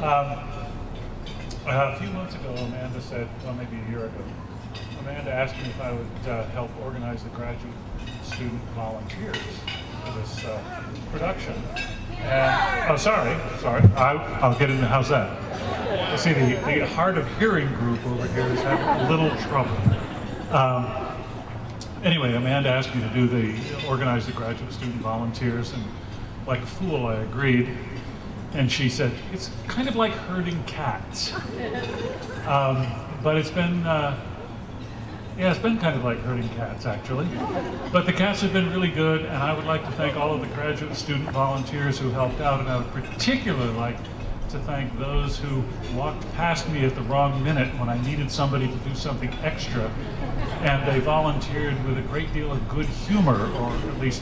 A few months ago, Amanda said, well, maybe a year ago, Amanda asked me if I would help organize the graduate student volunteers for this production. And, oh, sorry, I'll get into, how's that? You see, the hard of hearing group over here is having a little trouble. Anyway, Amanda asked me to organize the graduate student volunteers, and like a fool, I agreed. And she said, it's kind of like herding cats. But it's been kind of like herding cats, actually. But the cats have been really good, and I would like to thank all of the graduate student volunteers who helped out, and I would particularly like to thank those who walked past me at the wrong minute when I needed somebody to do something extra, and they volunteered with a great deal of good humor, or at least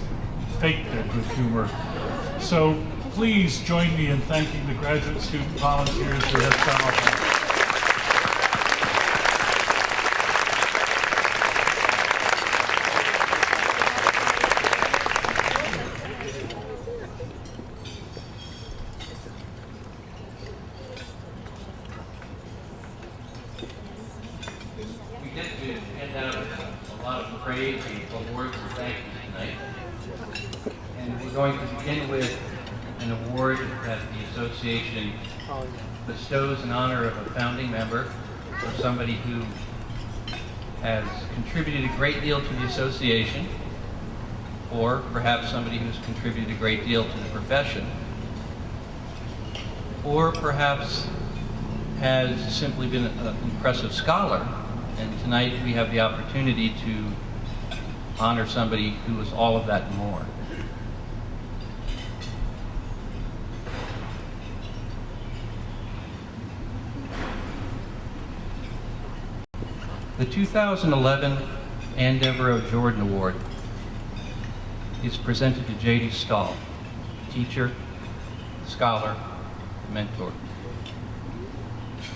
faked their good humor. So please join me in thanking the graduate student volunteers who have done all that. We get to hand out a lot of praise and awards and thank you tonight. And we're going to begin with an award that the association bestows in honor of a founding member, or somebody who has contributed a great deal to the association, or perhaps somebody who's contributed a great deal to the profession, or perhaps has simply been an impressive scholar. And tonight we have the opportunity to honor somebody who is all of that and more. The 2011 Ann Devereaux Jordan Award is presented to J.D. Stahl, teacher, scholar, mentor.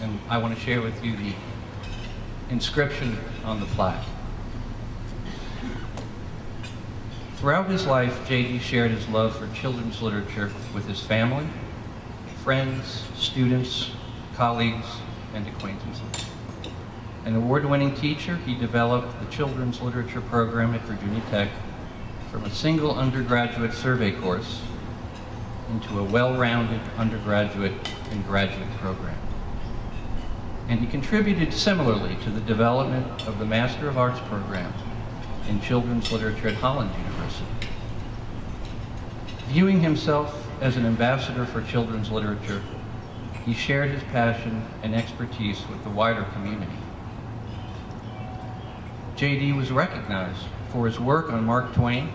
And I want to share with you the inscription on the plaque. Throughout his life, J.D. shared his love for children's literature with his family, friends, students, colleagues, and acquaintances. An award-winning teacher, he developed the children's literature program at Virginia Tech from a single undergraduate survey course into a well-rounded undergraduate and graduate program. And he contributed similarly to the development of the Master of Arts program in children's literature at Hollins University. Viewing himself as an ambassador for children's literature, he shared his passion and expertise with the wider community. J.D. was recognized for his work on Mark Twain,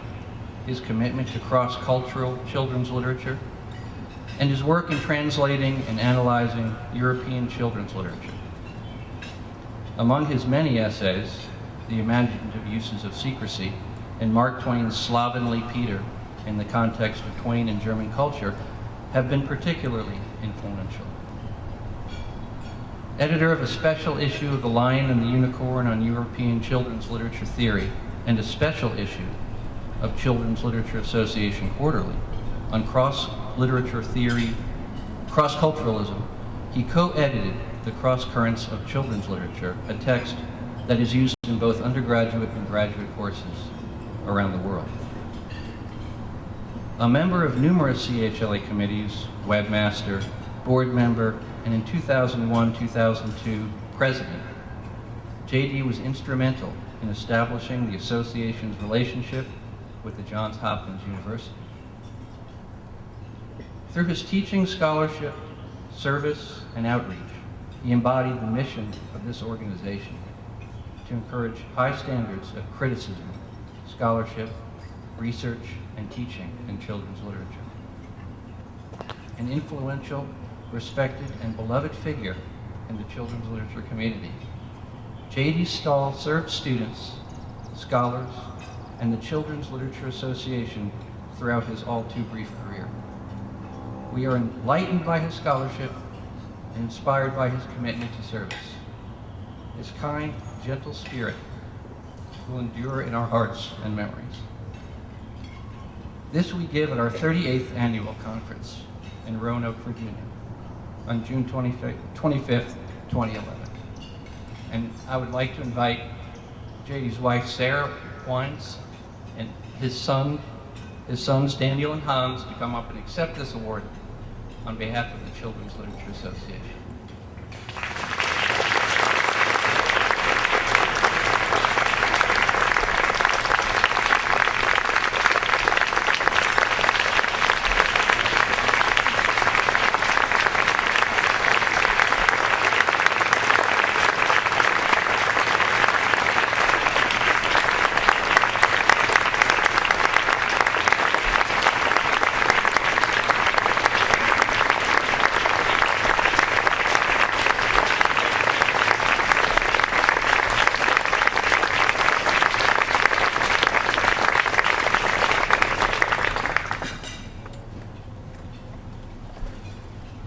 his commitment to cross-cultural children's literature, and his work in translating and analyzing European children's literature. Among his many essays, The Imaginative Uses of Secrecy and Mark Twain's Slovenly Peter in the context of Twain and German culture have been particularly influential. Editor of a special issue of The Lion and the Unicorn on European Children's Literature Theory and a special issue of Children's Literature Association Quarterly on cross-literature theory, cross-culturalism, he co-edited The Cross-Currents of Children's Literature, a text that is used in both undergraduate and graduate courses around the world. A member of numerous CHLA committees, webmaster, board member, and in 2001-2002, president, J.D. was instrumental in establishing the association's relationship with the Johns Hopkins University. Through his teaching, scholarship, service, and outreach, he embodied the mission of this organization to encourage high standards of criticism, scholarship, research, and teaching in children's literature. An influential, respected, and beloved figure in the children's literature community, J.D. Stahl served students, scholars, and the Children's Literature Association throughout his all-too-brief career. We are enlightened by his scholarship and inspired by his commitment to service. His kind, gentle spirit will endure in our hearts and memories. This we give at our 38th annual conference in Roanoke, Virginia. on June 25th, 2011. And I would like to invite JD's wife, Sarah Wines, and his sons, Daniel and Hans, to come up and accept this award on behalf of the Children's Literature Association.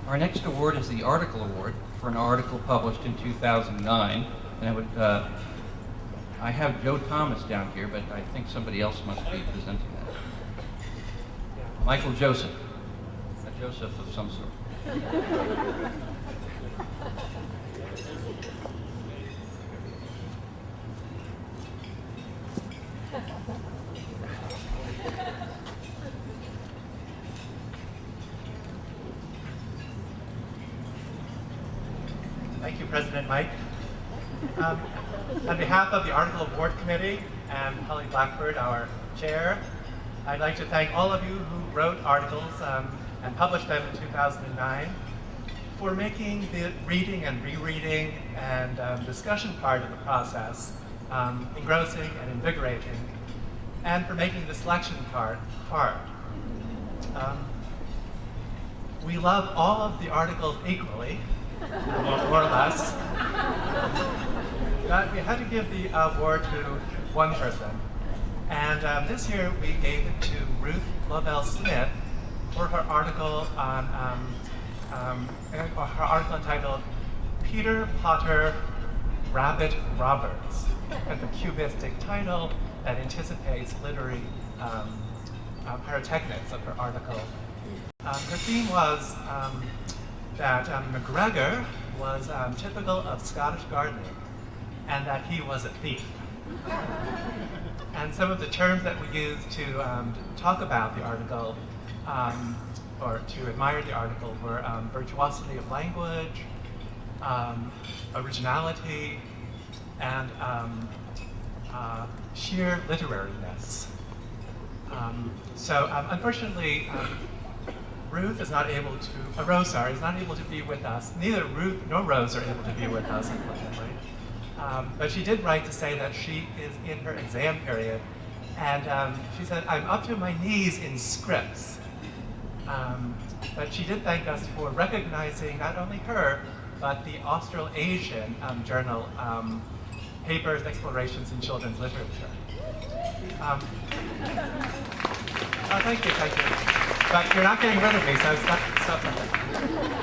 Our next award is the Article Award for an article published in 2009. And I have Joe Thomas down here, but I think somebody else must be presenting that. Michael Joseph. A Joseph of some sort. Thank you, President Mike. On behalf of the Article Award Committee and Holly Blackford, our chair, I'd like to thank all of you who wrote articles and published them in 2009 for making the reading and rereading and discussion part of the process engrossing and invigorating, and for making the selection part hard. We love all of the articles equally, more or less. But we had to give the award to one person. And this year we gave it to Ruth Lovell Smith for her article on her article entitled "Peter Potter Rabbit Robbers," and the cubistic title that anticipates literary pyrotechnics of her article. Her theme was that MacGregor was typical of Scottish gardening, and that he was a thief. And some of the terms that we used to talk about the article, or to admire the article, were virtuosity of language, originality, and sheer literariness. Unfortunately, Ruth is not able to, Rose is not able to be with us. Neither Ruth nor Rose are able to be with us, unfortunately. But she did write to say that she is in her exam period, and she said, "I'm up to my knees in scripts." But she did thank us for recognizing not only her, but the Australasian journal, Papers, Explorations in Children's Literature. Thank you. But you're not getting rid of me, so stop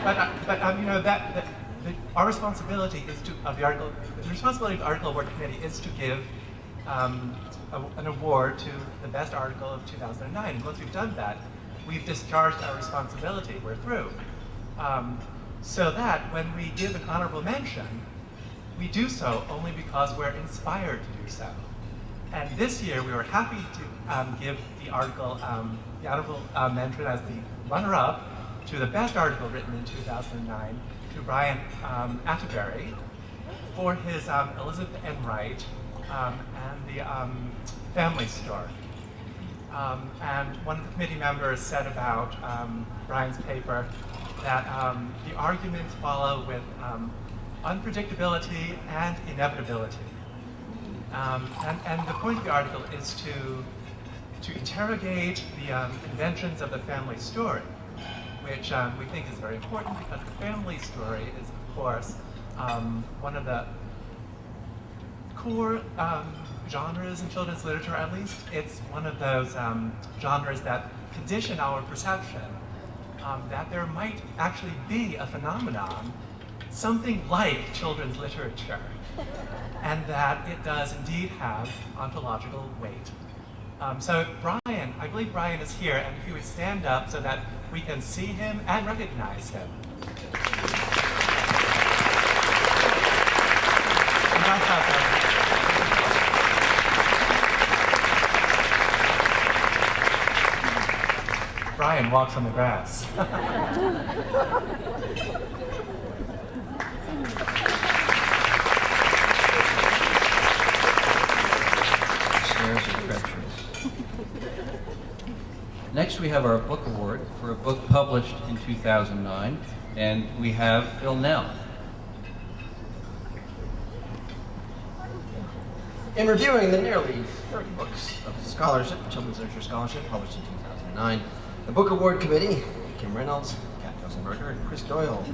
that. But you know, our responsibility is to, the responsibility of the Article Award Committee is to give an award to the best article of 2009. And once we've done that, we've discharged our responsibility. We're through. So that when we give an honorable mention, we do so only because we're inspired to do so. And this year, we were happy to give the article, the honorable mention as the runner-up to the best article written in 2009 to Brian Atterbury for his Elizabeth M. Wright and the family story. And one of the committee members said about Brian's paper that the arguments follow with unpredictability and inevitability. And the point of the article is to interrogate the conventions of the family story, which we think is very important because the family story is, of course, one of the core genres in children's literature. At least it's one of those genres that condition our perception that there might actually be a phenomenon, something like children's literature, and that it does indeed have ontological weight. So Brian, I believe Brian is here, and if he would stand up so that we can see him and recognize him. And I have Brian walks on the grass. Stairs are treacherous. Next, we have our book award for a book published in 2009, and we have Phil Nell. In reviewing the nearly 30 books of scholarship, children's literature scholarship, published in 2009, the Book Award Committee, Kim Reynolds, Kat Rosenberger, and Chris Doyle,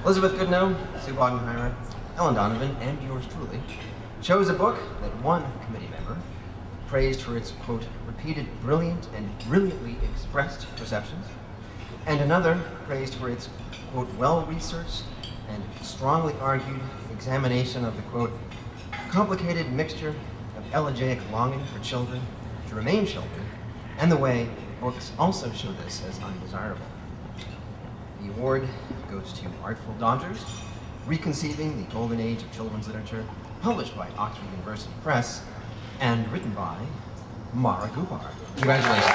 Elizabeth Goodnow, Sue Bodenheimer, Ellen Donovan, and yours truly, chose a book that one committee member praised for its, quote, repeated brilliant and brilliantly expressed perceptions, and another praised for its, quote, well-researched and strongly argued examination of the, quote, complicated mixture of elegiac longing for children to remain children, and the way books also show this as undesirable. The award goes to Artful Dodgers, Reconceiving the Golden Age of Children's Literature, published by Oxford University Press, and written by Mara Gupar. Congratulations.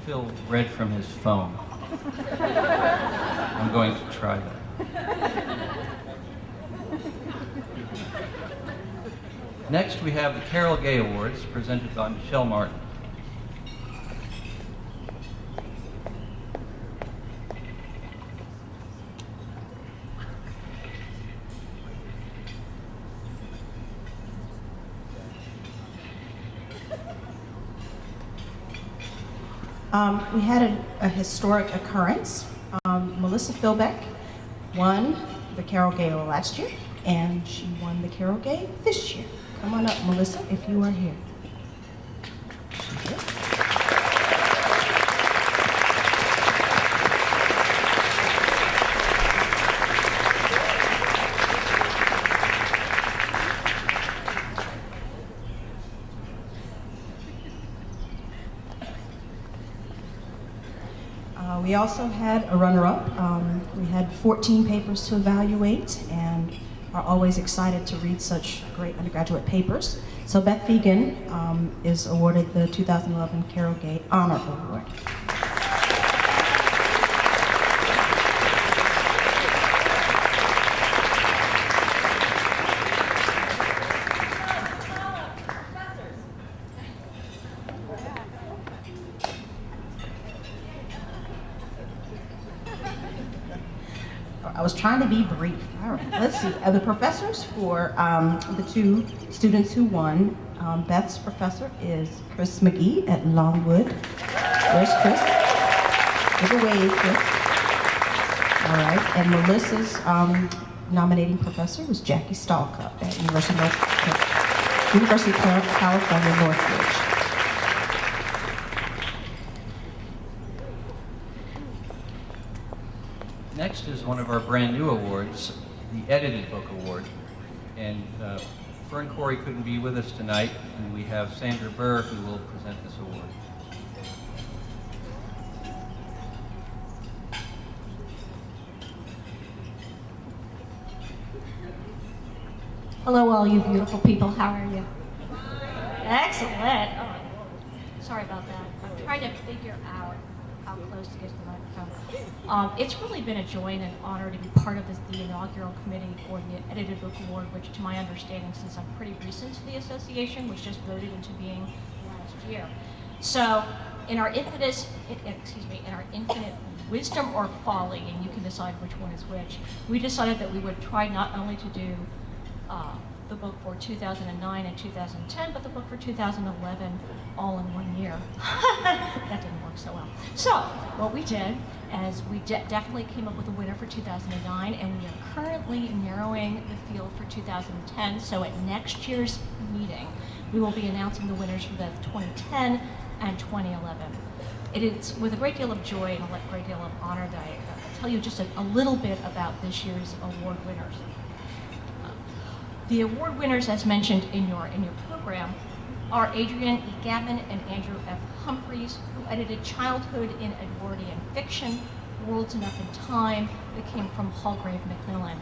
Phil read from his phone. I'm going to try that. Next, we have the Carol Gay Awards, presented by Michelle Martin. We had a historic occurrence. Melissa Philbeck won the Carol Gay last year, and she won the Carol Gay this year. Come on up, Melissa, if you are here. She did. We also had a runner-up. We had 14 papers to evaluate and are always excited to read such great undergraduate papers. So Beth Fegan is awarded the 2011 Carol Gay Honor Award. I was trying to be brief. All right, let's see. The professors for the two students who won, Beth's professor is Chris McGee at Longwood. Where's Chris? Give a wave, Chris. All right, and Melissa's nominating professor was Jackie Stallcup at University of California, Northridge. Next is one of our brand new awards, the Edited Book Award. And Fern Corey couldn't be with us tonight, and we have Sandra Burr who will present this award. Hello, all you beautiful people. How are you? Excellent. Oh, sorry about that. I'm trying to figure out how close to get to the microphone. It's really been a joy and an honor to be part of the inaugural committee for the Edited Book Award, which, to my understanding, since I'm pretty recent to the association, was just voted into being last year. So, in our infinite wisdom or folly, and you can decide which one is which, we decided that we would try not only to do the book for 2009 and 2010, but the book for 2011 all in 1 year. That didn't work so well. So what we did is we definitely came up with a winner for 2009, and we are currently narrowing the field for 2010. So at next year's meeting, we will be announcing the winners for the 2010 and 2011. It is with a great deal of joy and a great deal of honor that I tell you just a little bit about this year's award winners. The award winners, as mentioned in your program, are Adrian E. Gavin and Andrew F. Humphreys, who edited Childhood in Edwardian Fiction, Worlds Enough in Time, that came from Hallgrave Macmillan.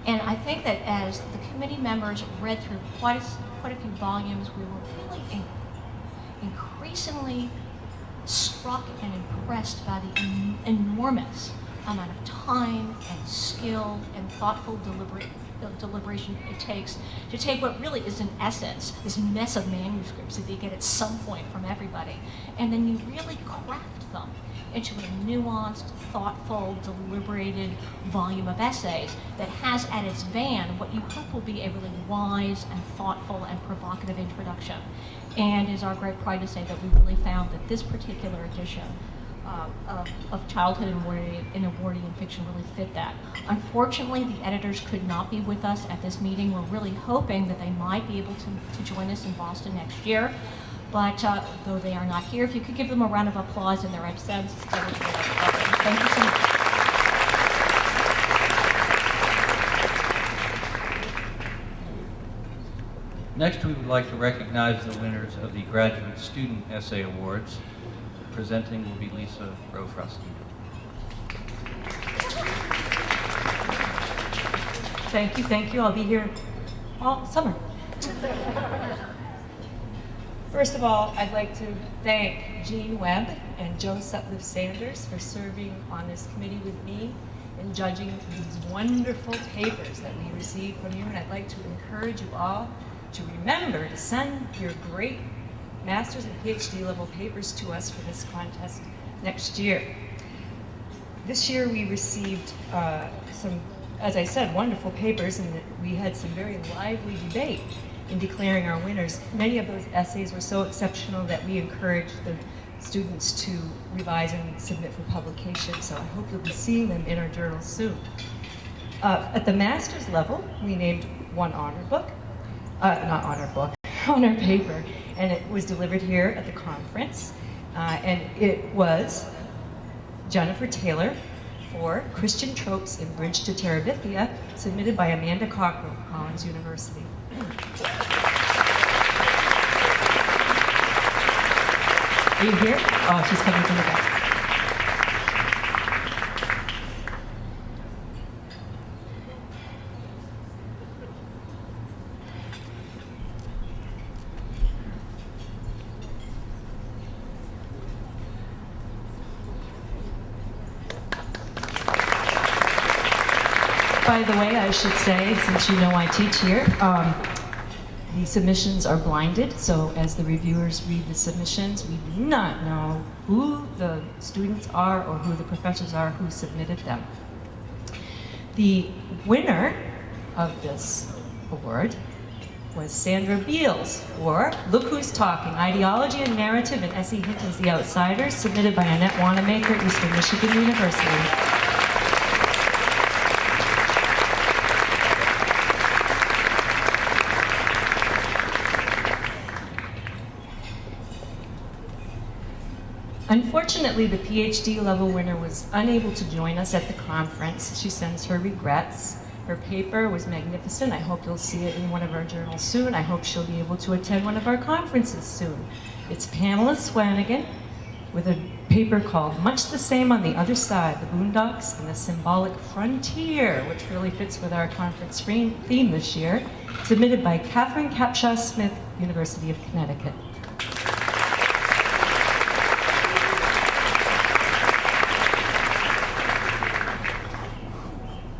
And I think that as the committee members read through quite a few volumes, we were really increasingly struck and impressed by the enormous amount of time and skill and thoughtful deliberation it takes to take what really is in essence this mess of manuscripts that you get at some point from everybody, and then you really craft them into a nuanced, thoughtful, deliberated volume of essays that has at its van what you hope will be a really wise and thoughtful and provocative introduction. And it is our great pride to say that we really found that this particular edition of Childhood in Edwardian Fiction really fit that. Unfortunately, the editors could not be with us at this meeting. We're really hoping that they might be able to join us in Boston next year. But though they are not here, if you could give them a round of applause in their absence, that would be lovely. Thank you so much. Next, we would like to recognize the winners of the Graduate Student Essay Awards. Presenting will be Lisa Rofrosky. Thank you. I'll be here all summer. First of all, I'd like to thank Jean Webb and Joe Sutliff Sanders for serving on this committee with me and judging these wonderful papers that we received from you. And I'd like to encourage you all to remember to send your great master's and PhD level papers to us for this contest next year. This year we received some, as I said, wonderful papers, and we had some very lively debate in declaring our winners. Many of those essays were so exceptional that we encouraged the students to revise and submit for publication, so I hope you'll be seeing them in our journal soon. At the master's level, we named one honor paper, and it was delivered here at the conference, and it was Jennifer Taylor for Christian Tropes in Bridge to Terabithia, submitted by Amanda Cockrell, Hollins University. Are you here? Oh, she's coming from the back. By the way, I should say, since you know I teach here, the submissions are blinded, so as the reviewers read the submissions, we do not know who the students are or who the professors are who submitted them. The winner of this award was Sandra Beals for Look Who's Talking, Ideology and Narrative in S.E. Hinton's The Outsiders, submitted by Annette Wanamaker, Eastern Michigan University. Unfortunately, the PhD level winner was unable to join us at the conference. She sends her regrets. Her paper was magnificent. I hope you'll see it in one of our journals soon. I hope she'll be able to attend one of our conferences soon. It's Pamela Swanigan with a paper called Much the Same on the Other Side, the Boondocks and the Symbolic Frontier, which really fits with our conference theme this year, submitted by Catherine Capshaw Smith, University of Connecticut.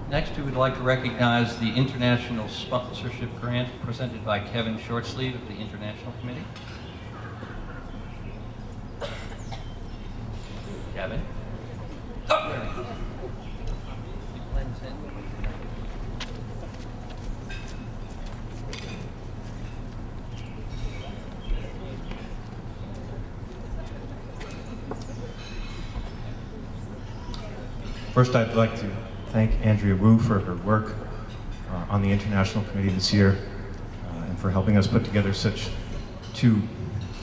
Next, we would like to recognize the International Sponsorship Grant presented by Kevin Shortsleeve of the International Committee. Kevin? Oh, there we go. It blends in. First, I'd like to thank Andrea Wu for her work on the International Committee this year and for helping us put together such two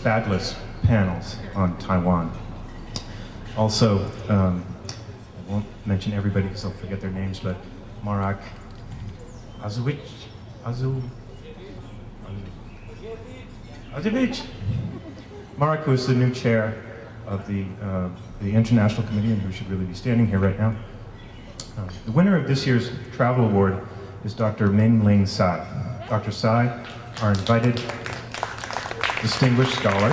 fabulous panels on Taiwan. Also, I won't mention everybody because I'll forget their names, but Marak Azuic, Azuic. Marak, who is the new chair of the International Committee and who should really be standing here right now. The winner of this year's Travel Award is Dr. Min Ling Tsai. Dr. Tsai, our invited distinguished scholar.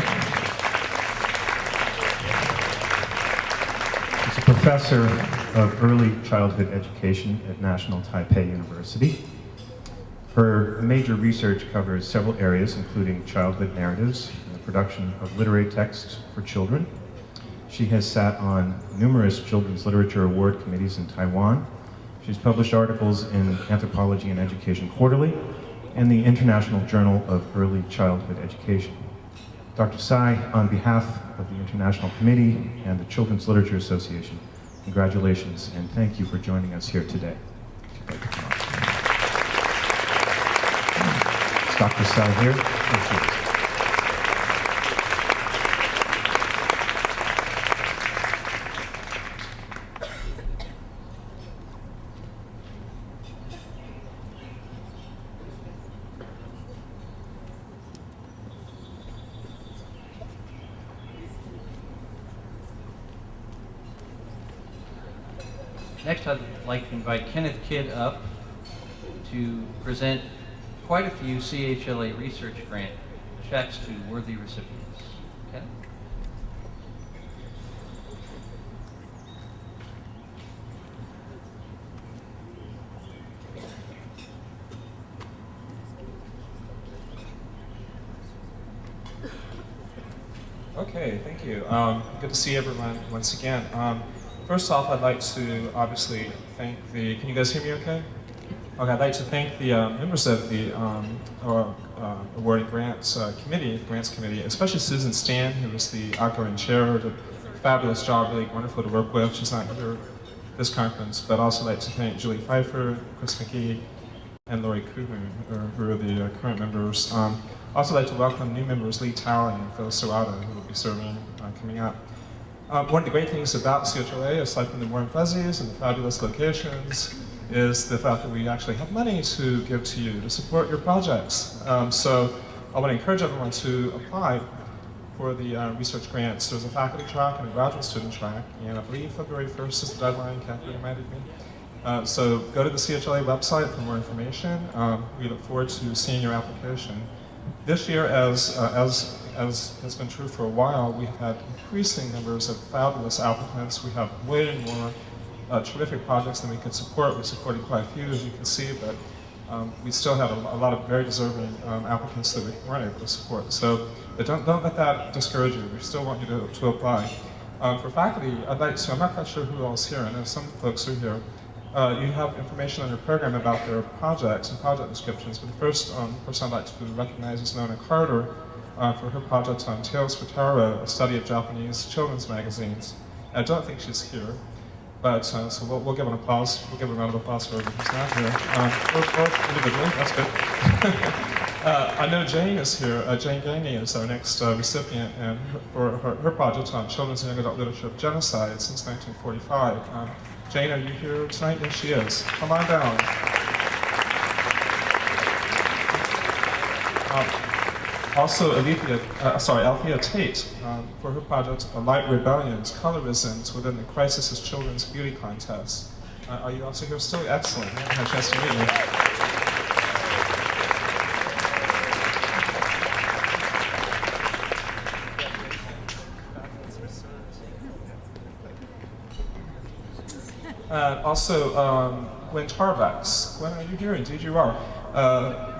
She's a professor of early childhood education at National Taipei University. Her major research covers several areas, including childhood narratives and the production of literary texts for children. She has sat on numerous children's literature award committees in Taiwan. She's published articles in Anthropology and Education Quarterly and the International Journal of Early Childhood Education. Dr. Tsai, on behalf of the International Committee and the Children's Literature Association, congratulations and thank you for joining us here today. Is Dr. Tsai here? There she is. Next, I'd like to invite Kenneth Kidd up to present quite a few CHLA research grant checks to worthy recipients. Kenneth? Okay, thank you. Good to see everyone once again. First off, I'd like to obviously thank the, can you guys hear me okay? Okay, I'd like to thank the members of the awarding grants committee, especially Susan Stan, who was the outgoing chair, did a fabulous job, really wonderful to work with. She's not here at this conference, but I'd also like to thank Julie Pfeiffer, Chris McGee, and Lori Kuhn, who are the current members. Also like to welcome new members Lee Towling and Phil Serrata, who will be serving coming up. One of the great things about CHLA, aside from the warm fuzzies and the fabulous locations, is the fact that we actually have money to give to you to support your projects. So I want to encourage everyone to apply for the research grants. There's a faculty track and a graduate student track, and I believe February 1st is the deadline, Catherine reminded me. So go to the CHLA website for more information. We look forward to seeing your application. This year, as has been true for a while, we've had increasing numbers of fabulous applicants. We have way more terrific projects than we could support. We supported quite a few, as you can see, but we still have a lot of very deserving applicants that we weren't able to support. So, but don't let that discourage you. We still want you to apply. For faculty, I'd like to, I'm not quite sure who else is here. I know some folks are here. You have information on your program about their projects and project descriptions, but the first person I'd like to recognize is Nona Carter for her project on Tales for Taro, a study of Japanese children's magazines. I don't think she's here, but so we'll give an applause. We'll give a round of applause for everyone who's not here. Or individually, that's good. I know Jane is here. Jane Gainey is our next recipient, and for her project on children's and young adult literature of genocide since 1945. Jane, are you here tonight? Yes, she is. Come on down. Also, Althea Tate, for her project, Light Rebellions, Colorisms Within the Crisis' Children's Beauty Contest. Are you also here still? Excellent. I haven't had a chance to meet you. Also, Gwen Tarbax. Gwen, are you here? Indeed you are.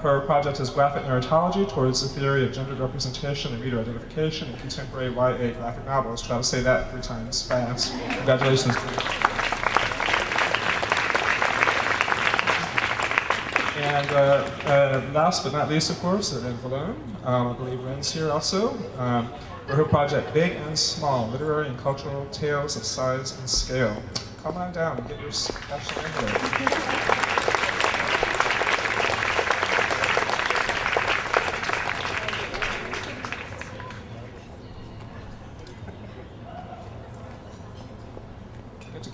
Her project is Graphic Narratology Towards the Theory of Gendered Representation and Reader Identification in Contemporary YA Graphic Novels. Try to say that 3 times fast. Congratulations. And last but not least, of course, Lynn Valone. I believe Lynn's here also. For her project, Big and Small, Literary and Cultural Tales of Size and Scale. Come on down and get your special envelope.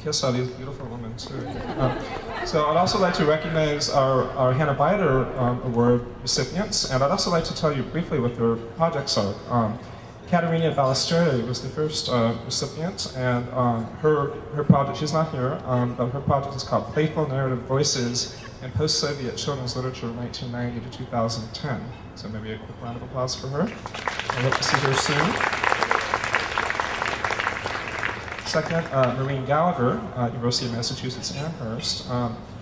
kiss all these beautiful women too. So I'd also like to recognize our Hannah Beider Award recipients, and I'd also like to tell you briefly what their projects are. Katerina Ballestere was the first recipient, and her project, she's not here, but her project is called Playful Narrative Voices in Post-Soviet Children's Literature 1990 to 2010. So maybe a quick round of applause for her. I hope to see her soon. Second, Maureen Gallagher, University of Massachusetts Amherst,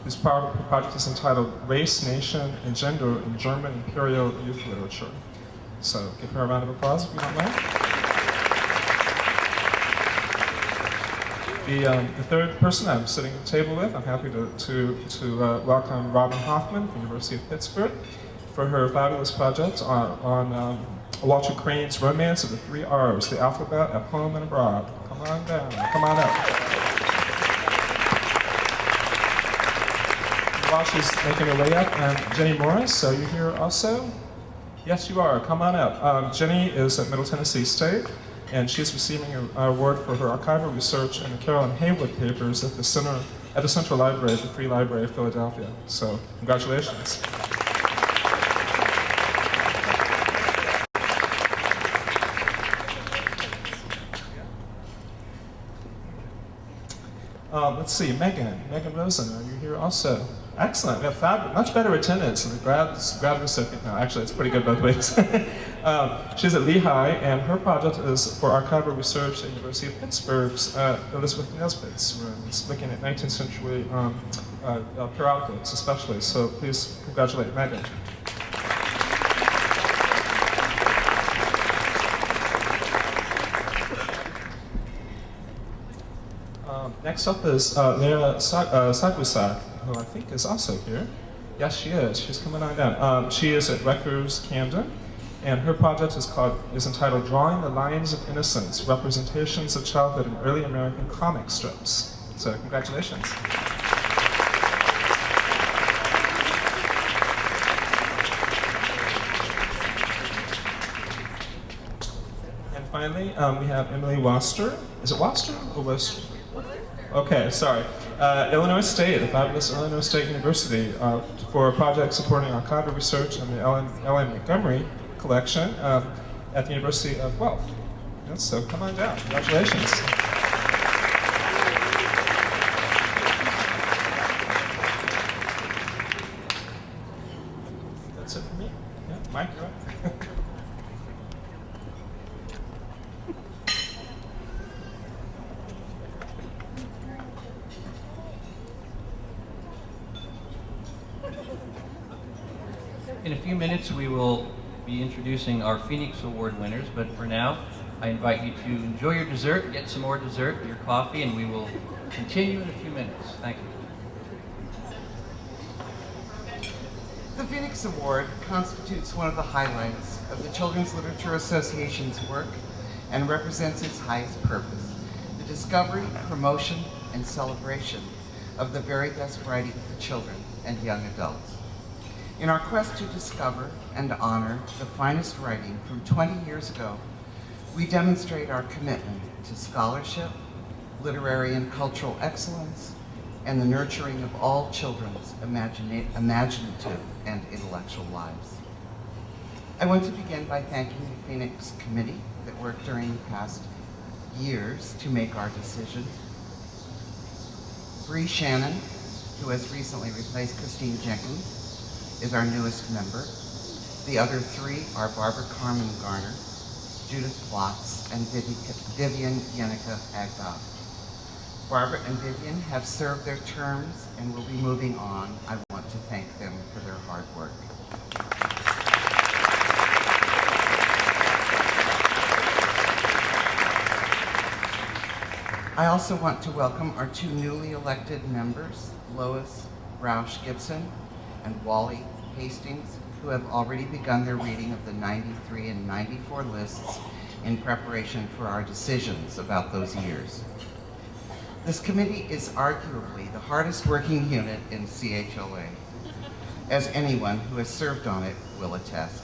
whose project is entitled Race, Nation, and Gender in German Imperial Youth Literature. So give her a round of applause if you don't mind. The third person I'm sitting at the table with, I'm happy to welcome Robin Hoffman from the University of Pittsburgh for her fabulous project on Walter Crane's Romance of the Three R's, the alphabet at home and abroad. Come on down, come on up. While she's making her way up, Jenny Morris, are you here also? Yes, you are. Come on up. Jenny is at Middle Tennessee State, and she's receiving an award for her archival research in the Carolyn Haywood papers at the Central Library at the Free Library of Philadelphia. So, congratulations. Let's see, Megan Rosen, are you here also? Excellent, we have much better attendance than the grad recipient. No, actually, it's pretty good both ways. She's at Lehigh, and her project is for archival research at the University of Pittsburgh's Elizabeth Nesbitt's room. It's looking at 19th century periodicals, especially. So please congratulate Megan. Next up is Lera Sagusak, who I think is also here. Yes, she is. She's coming on down. She is at Rutgers, Camden, and her project is entitled Drawing the Lines of Innocence, Representations of Childhood in Early American Comic Strips. So congratulations. And finally, we have Emily Worcester. Is it Worcester or Worcester? Okay, sorry. Illinois State, the fabulous Illinois State University, for a project supporting archival research in the Ellen Montgomery collection at the University of Guelph. Yes, so come on down. Congratulations. That's it for me. Yeah, Mike, you're up. In a few minutes, we will be introducing our Phoenix Award winners, but for now, I invite you to enjoy your dessert, get some more dessert, your coffee, and we will continue in a few minutes. Thank you. The Phoenix Award constitutes one of the highlights of the Children's Literature Association's work and represents its highest purpose, the discovery, promotion, and celebration of the very best writing for children and young adults. In our quest to discover and honor the finest writing from 20 years ago, we demonstrate our commitment to scholarship, literary and cultural excellence, and the nurturing of all children's imaginative and intellectual lives. I want to begin by thanking the Phoenix Committee that worked during the past years to make our decision. Bree Shannon, who has recently replaced Christine Jenkins, is our newest member. The other three are Barbara Carmen Garner, Judith Plotz, and Vivian Yenica Agba. Barbara and Vivian have served their terms and will be moving on. I want to thank them for their hard work. I also want to welcome our two newly elected members, Lois Roush Gibson and Wally Hastings, who have already begun their reading of the 93 and 94 lists in preparation for our decisions about those years. This committee is arguably the hardest working unit in CHLA, as anyone who has served on it will attest.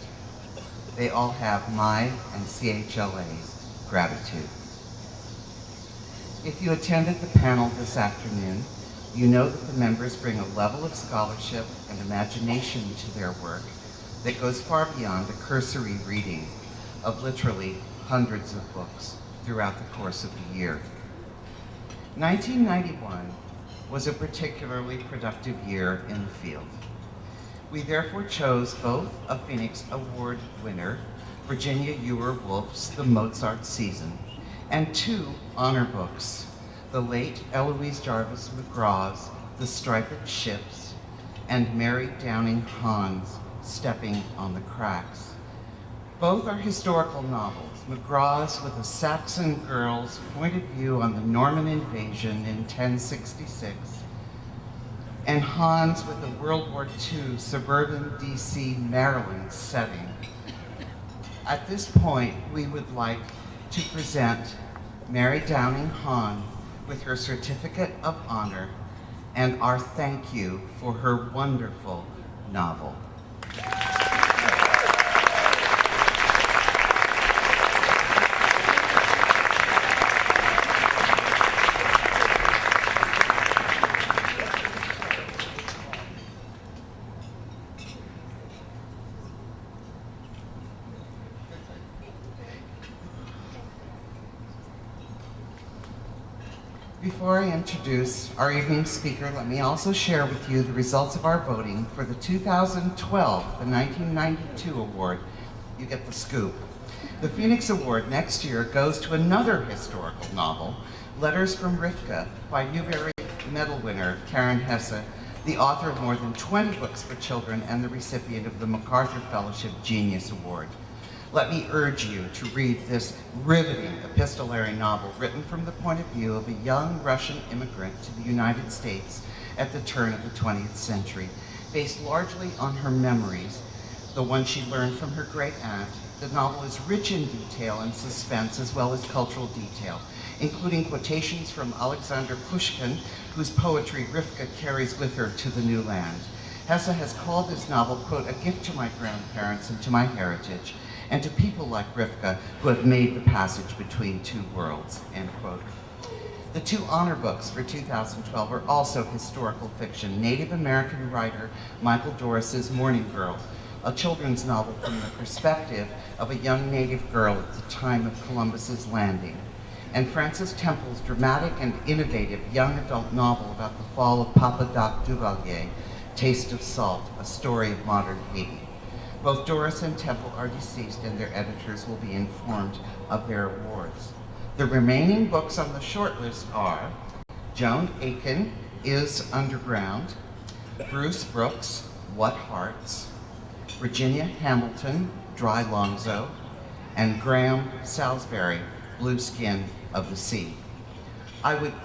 They all have my and CHLA's gratitude. If you attended the panel this afternoon, you know that the members bring a level of scholarship and imagination to their work that goes far beyond a cursory reading of literally hundreds of books throughout the course of the year. 1991 was a particularly productive year in the field. We therefore chose both a Phoenix Award winner, Virginia Euwer Wolff's The Mozart Season, and 2 honor books, the late Eloise Jarvis McGraw's The Striped Ships and Mary Downing Hahn's Stepping on the Cracks. Both are historical novels, McGraw's with a Saxon girl's point of view on the Norman invasion in 1066, and Hahn's with a World War II suburban DC, Maryland setting. At this point, we would like to present Mary Downing Hahn with her Certificate of Honor and our thank you for her wonderful novel. Before I introduce our evening speaker, let me also share with you the results of our voting for the 2012, the 1992 award. You get the scoop. The Phoenix Award next year goes to another historical novel, Letters from Rivka, by Newbery Medal winner Karen Hesse, the author of more than 20 books for children and the recipient of the MacArthur Fellowship Genius Award. Let me urge you to read this riveting epistolary novel written from the point of view of a young Russian immigrant to the United States at the turn of the 20th century, based largely on her memories, the one she learned from her great aunt. The novel is rich in detail and suspense as well as cultural detail, including quotations from Alexander Pushkin, whose poetry Rivka carries with her to the new land. Hesse has called this novel, quote, a gift to my grandparents and to my heritage, and to people like Rivka who have made the passage between two worlds, end quote. The 2 honor books for 2012 are also historical fiction. Native American writer Michael Doris's Morning Girl, a children's novel from the perspective of a young native girl at the time of Columbus's landing, and Francis Temple's dramatic and innovative young adult novel about the fall of Papa Doc Duvalier, Taste of Salt, a story of modern Haiti. Both Doris and Temple are deceased, and their editors will be informed of their awards. The remaining books on the shortlist are Joan Aiken, Is Underground, Bruce Brooks, What Hearts, Virginia Hamilton, Dry Lonzo, and Graham Salisbury, Blue Skin of the Sea. I would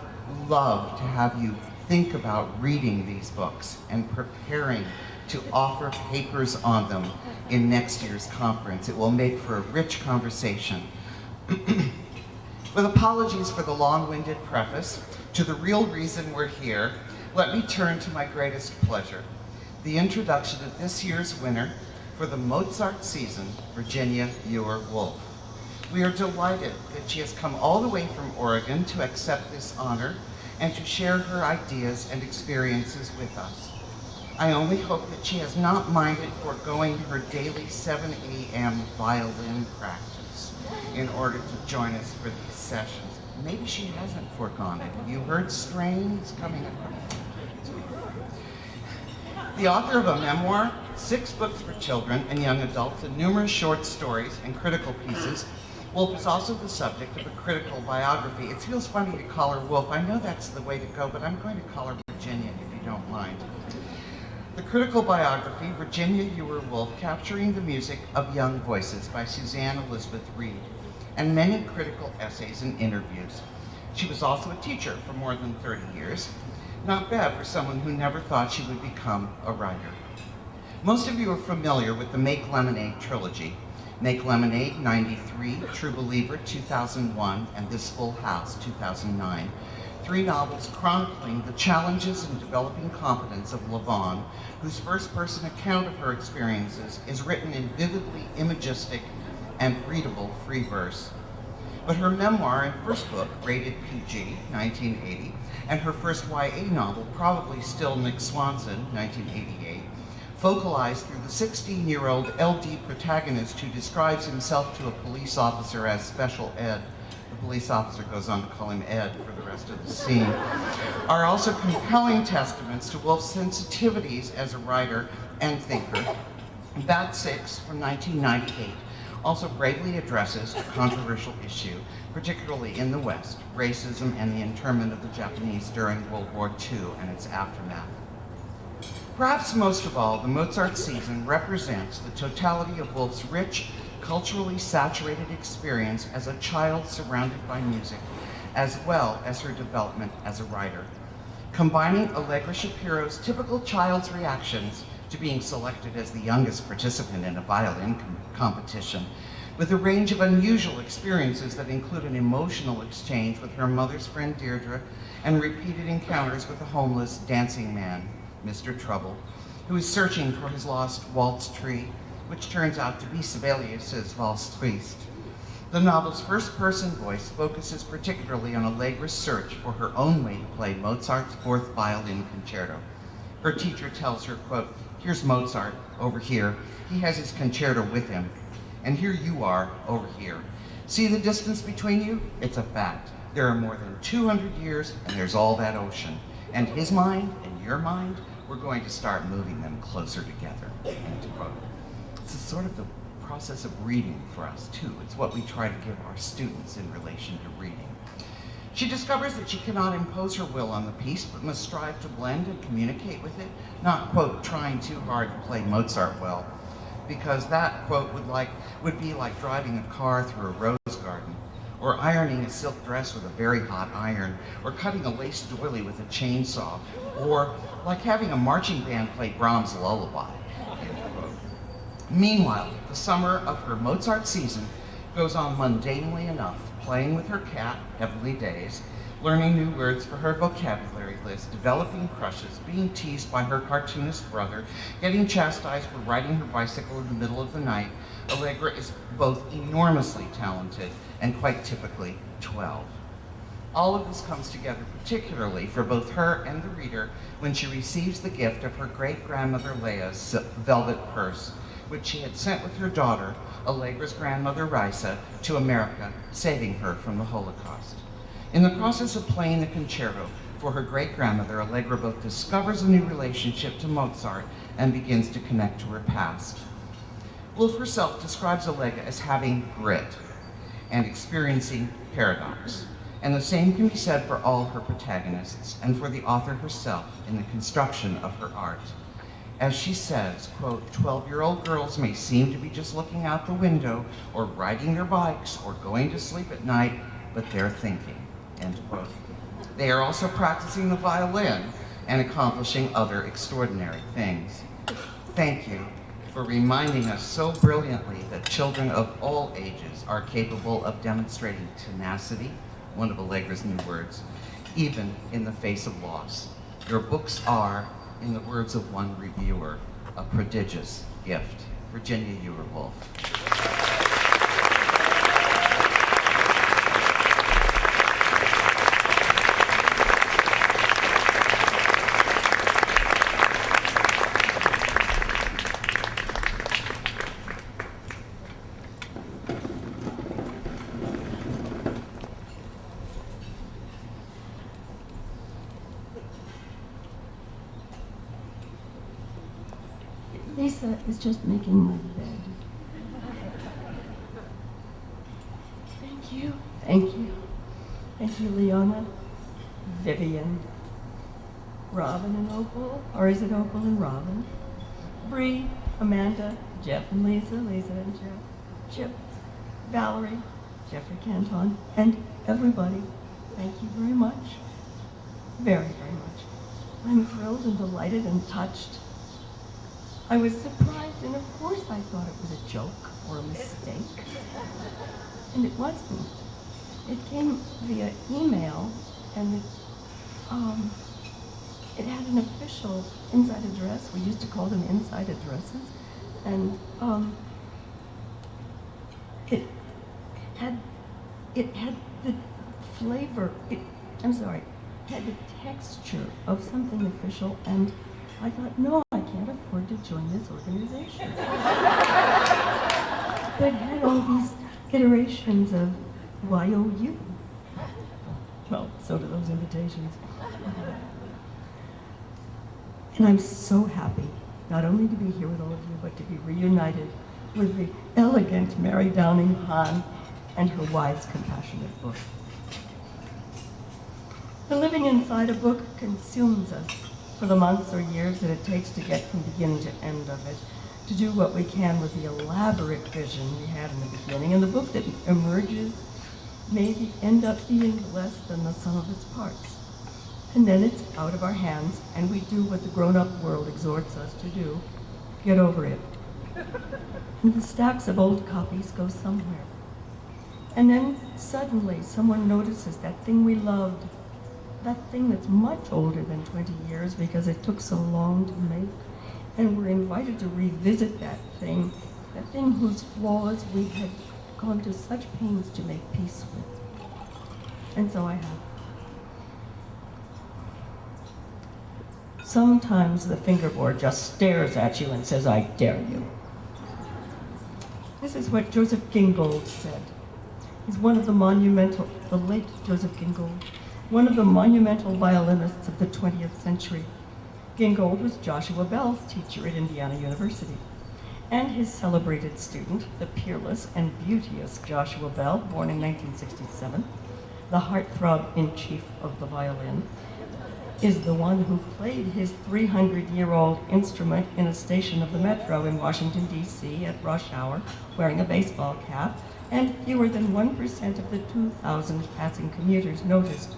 love to have you think about reading these books and preparing to offer papers on them in next year's conference. It will make for a rich conversation. With apologies for the long-winded preface, to the real reason we're here, let me turn to my greatest pleasure, the introduction of this year's winner for the Mozart season, Virginia Euwer Wolff. We are delighted that she has come all the way from Oregon to accept this honor and to share her ideas and experiences with us. I only hope that she has not minded foregoing her daily 7 a.m. violin practice in order to join us for these sessions. Maybe she hasn't foregone it. Have you heard strains coming across? The author of a memoir, 6 books for children and young adults, and numerous short stories and critical pieces, Wolff is also the subject of a critical biography. It feels funny to call her Wolff. I know that's the way to go, but I'm going to call her Virginia, if you don't mind. The critical biography, Virginia Euwer Wolff, Capturing the Music of Young Voices by Suzanne Elizabeth Reed, and many critical essays and interviews. She was also a teacher for more than 30 years. Not bad for someone who never thought she would become a writer. Most of you are familiar with the Make Lemonade trilogy. Make Lemonade, 93, True Believer, 2001, and This Full House, 2009. 3 novels chronicling the challenges and developing confidence of LaVaughn, whose first-person account of her experiences is written in vividly imagistic and readable free verse. but her memoir and first book, rated PG, 1980, and her first YA novel, probably still Nick Swanson, 1988, focalized through the 16-year-old LD protagonist who describes himself to a police officer as Special Ed. The police officer goes on to call him Ed for the rest of the scene, are also compelling testaments to Wolff's sensitivities as a writer and thinker. Bad Six from 1998 also bravely addresses a controversial issue, particularly in the West, racism and the internment of the Japanese during World War II and its aftermath. Perhaps most of all, the Mozart season represents the totality of Wolff's rich, culturally saturated experience as a child surrounded by music, as well as her development as a writer. Combining Allegra Shapiro's typical child's reactions to being selected as the youngest participant in a violin competition, with a range of unusual experiences that include an emotional exchange with her mother's friend Deirdre and repeated encounters with a homeless dancing man, Mr. Trouble, who is searching for his lost waltz tree, which turns out to be Sibelius's Valse Triste. The novel's first-person voice focuses particularly on Allegra's search for her own way to play Mozart's Fourth Violin Concerto. Her teacher tells her, quote, "Here's Mozart, over here. He has his concerto with him. And here you are, over here. See the distance between you? It's a fact. There are more than 200 years, and there's all that ocean. And his mind and your mind, we're going to start moving them closer together." End quote. This is sort of the process of reading for us, too. It's what we try to give our students in relation to reading. She discovers that she cannot impose her will on the piece, but must strive to blend and communicate with it, not, quote, trying too hard to play Mozart well, because that, quote, would be like driving a car through a rose garden, or ironing a silk dress with a very hot iron, or cutting a lace doily with a chainsaw, or like having a marching band play Brahms' Lullaby, end quote. Meanwhile, the summer of her Mozart season goes on mundanely enough, playing with her cat, Heavenly Days, learning new words for her vocabulary list, developing crushes, being teased by her cartoonist brother, getting chastised for riding her bicycle in the middle of the night. Allegra is both enormously talented and quite typically 12. All of this comes together particularly for both her and the reader when she receives the gift of her great-grandmother Leah's velvet purse, which she had sent with her daughter, Allegra's grandmother Risa, to America, saving her from the Holocaust. In the process of playing the concerto for her great-grandmother, Allegra both discovers a new relationship to Mozart and begins to connect to her past. Wolff herself describes Allegra as having grit and experiencing paradox. And the same can be said for all her protagonists and for the author herself in the construction of her art. As she says, quote, 12-year-old girls may seem to be just looking out the window or riding their bikes or going to sleep at night, but they're thinking, end quote. They are also practicing the violin and accomplishing other extraordinary things. Thank you for reminding us so brilliantly that children of all ages are capable of demonstrating tenacity, one of Allegra's new words, even in the face of loss. Your books are, in the words of one reviewer, a prodigious gift. Virginia Euwer Wolff. Lisa is just making my bed. Thank you. Thank you. Thank you, Leona, Vivian, Robin and Opal, or is it Opal and Robin? Bree, Amanda, Jeff and Lisa, Lisa and Jeff, Chip, Valerie, Jeffrey Canton, and everybody. Thank you very much. Very, very much. I'm thrilled and delighted and touched. I was surprised, and of course I thought it was a joke or a mistake. And it wasn't. It came via email, and it had an official inside address. We used to call them inside addresses. And it had it had the flavor, had the texture of something official, and I thought, no, I can't afford to join this organization. But it had all these iterations of YOU. Well, so do those invitations. And I'm so happy, not only to be here with all of you, but to be reunited with the elegant Mary Downing Hahn and her wise, compassionate book. The living inside a book consumes us for the months or years that it takes to get from beginning to end of it, to do what we can with the elaborate vision we had in the beginning. And the book that emerges may end up being less than the sum of its parts. And then it's out of our hands, and we do what the grown-up world exhorts us to do: get over it. And the stacks of old copies go somewhere. And then suddenly someone notices that thing we loved, that thing that's much older than 20 years because it took so long to make, and we're invited to revisit that thing whose flaws we had gone to such pains to make peace with. And so I have. Sometimes the fingerboard just stares at you and says, I dare you. This is what Joseph Gingold said. He's one of the late Joseph Gingold, one of the monumental violinists of the 20th century. Gingold was Joshua Bell's teacher at Indiana University, and his celebrated student, the peerless and beauteous Joshua Bell, born in 1967, the heartthrob-in-chief of the violin, is the one who played his 300-year-old instrument in a station of the Metro in Washington, D.C. at rush hour, wearing a baseball cap, and fewer than 1% of the 2,000 passing commuters noticed.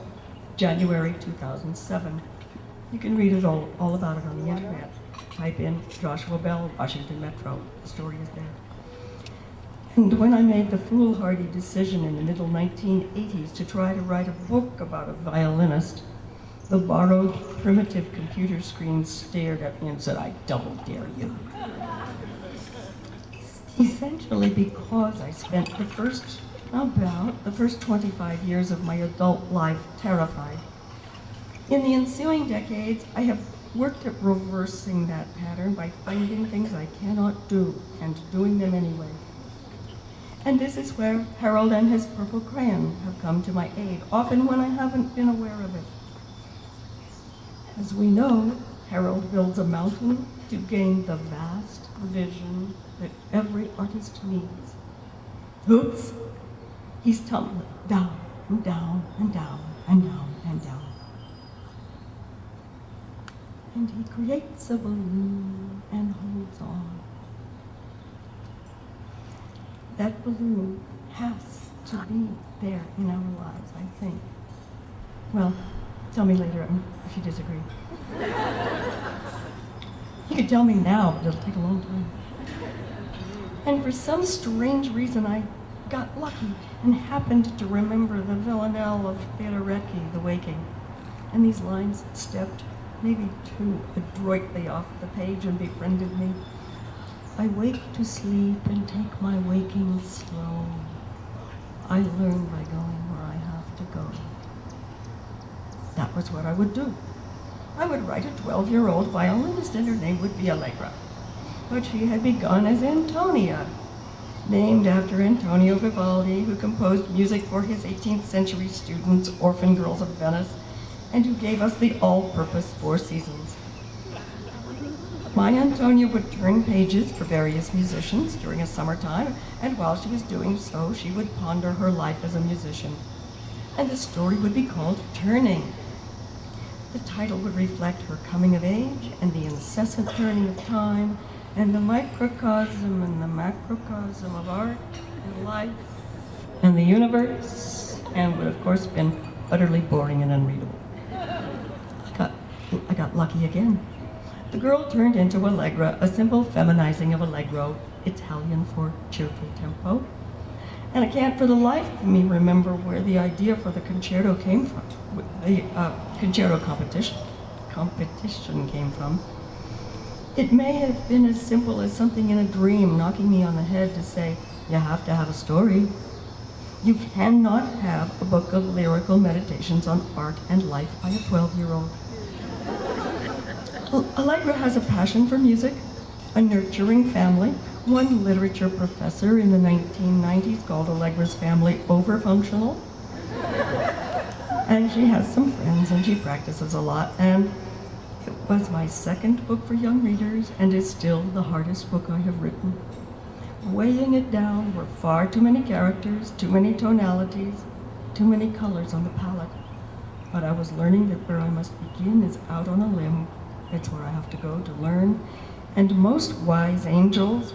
January 2007. You can read it all about it on the internet. Type in Joshua Bell, Washington Metro. The story is there. And when I made the foolhardy decision in the middle 1980s to try to write a book about a violinist, the borrowed primitive computer screen stared at me and said, I double dare you. Essentially because I spent the first 25 years of my adult life terrified. In the ensuing decades, I have worked at reversing that pattern by finding things I cannot do and doing them anyway. And this is where Harold and his purple crayon have come to my aid, often when I haven't been aware of it. As we know, Harold builds a mountain to gain the vast vision that every artist needs. Oops! He's tumbling down and down and down and down and down. And he creates a balloon and holds on. That balloon has to be there in our lives, I think. Well, tell me later if you disagree. You can tell me now, but it'll take a long time. And for some strange reason, I got lucky and happened to remember the villanelle of Fiodorecki, The Waking. And these lines stepped, maybe too adroitly off the page and befriended me. I wake to sleep and take my waking slow. I learn by going where I have to go. That was what I would do. I would write a 12-year-old violinist and her name would be Allegra. But she had begun as Antonia, named after Antonio Vivaldi, who composed music for his 18th century students, Orphan Girls of Venice, and who gave us the all-purpose Four Seasons. My Antonia would turn pages for various musicians during a summertime, and while she was doing so, she would ponder her life as a musician. And the story would be called Turning. The title would reflect her coming of age and the incessant turning of time, and the microcosm and the macrocosm of art and life and the universe, and would of course been utterly boring and unreadable. I got lucky again. The girl turned into Allegra, a simple feminizing of Allegro, Italian for cheerful tempo. And I can't for the life of me remember where the idea for the concerto came from, the concerto competition came from. It may have been as simple as something in a dream knocking me on the head to say, you have to have a story. You cannot have a book of lyrical meditations on art and life by a 12-year-old. Allegra has a passion for music, a nurturing family. One literature professor in the 1990s called Allegra's family overfunctional. And she has some friends and she practices a lot. And it was my second book for young readers and is still the hardest book I have written. Weighing it down were far too many characters, too many tonalities, too many colors on the palette. But I was learning that where I must begin is out on a limb. It's where I have to go to learn. And most wise angels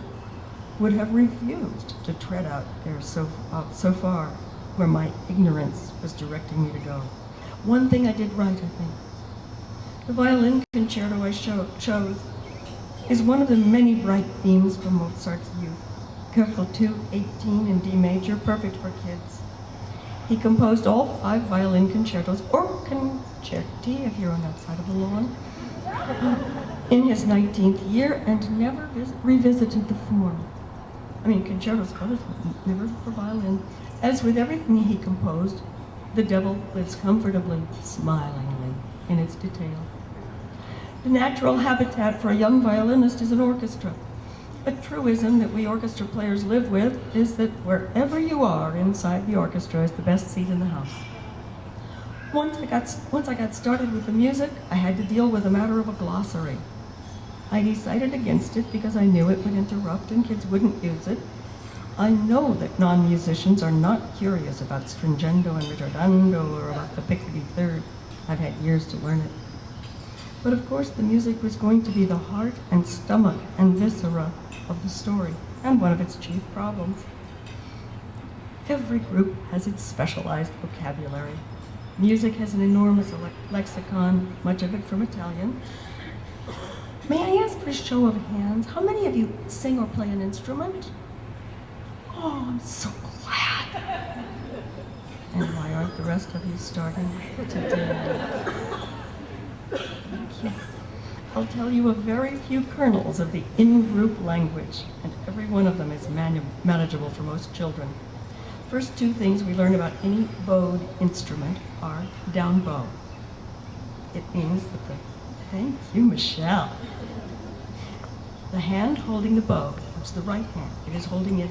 would have refused to tread out there so far where my ignorance was directing me to go. One thing I did right, I think. The violin concerto I chose is one of the many bright themes from Mozart's youth. Careful 218 in D major, perfect for kids. He composed all 5 violin concertos, or concerti if you're on that side of the lawn, in his 19th year and never revisited the form. I mean, concertos for others, never for violin. As with everything he composed, the devil lives comfortably, smilingly, in its detail. The natural habitat for a young violinist is an orchestra. A truism that we orchestra players live with is that wherever you are inside the orchestra is the best seat in the house. Once I got started with the music, I had to deal with the matter of a glossary. I decided against it because I knew it would interrupt and kids wouldn't use it. I know that non-musicians are not curious about stringendo and ritardando or about the piccolo third. I've had years to learn it. But of course the music was going to be the heart and stomach and viscera of the story, and one of its chief problems. Every group has its specialized vocabulary. Music has an enormous lexicon, much of it from Italian. May I ask for a show of hands, how many of you sing or play an instrument? Oh, I'm so glad. And why aren't the rest of you starting today? Thank you. I'll tell you of very few kernels of the in-group language, and every one of them is manageable for most children. First 2 things we learn about any bowed instrument are down bow. It means that thank you, Michelle. The hand holding the bow, it's the right hand, it is holding it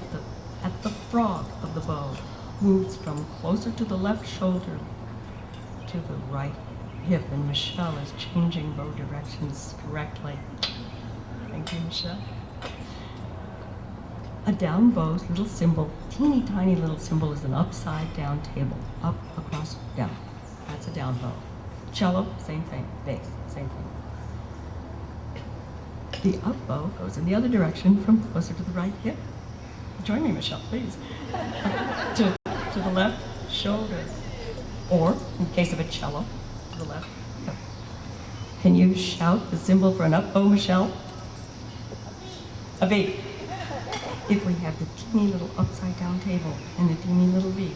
at the frog of the bow, moves from closer to the left shoulder to the right hip, and Michelle is changing bow directions correctly. Thank you, Michelle. A down bow's little symbol, teeny tiny little symbol, is an upside down table, up, across, down. That's a down bow. Cello, same thing. Bass, same thing. The up bow goes in the other direction from closer to the right hip. Join me, Michelle, please. to the left shoulder. Or, in case of a cello, to the left hip. Can you shout the symbol for an up bow, Michelle? A V. If we have the teeny little upside down table and the teeny little V,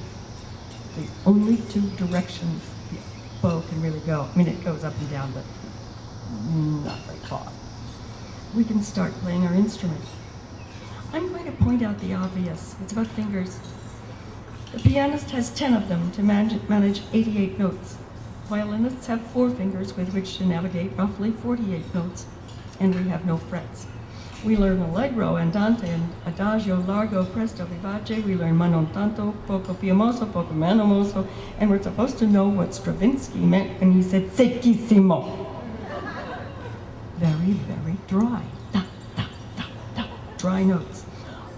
the only 2 directions the bow can really go. I mean, it goes up and down, but not very far. We can start playing our instrument. I'm going to point out the obvious. It's about fingers. The pianist has 10 of them to manage 88 notes. Violinists have 4 fingers with which to navigate roughly 48 notes, and we have no frets. We learn allegro, andante, and adagio, largo, presto, vivace. We learn ma non tanto, poco piamoso, poco meno moso, and we're supposed to know what Stravinsky meant when he said secchissimo. Very, very dry. Da, da, da, da. Dry notes.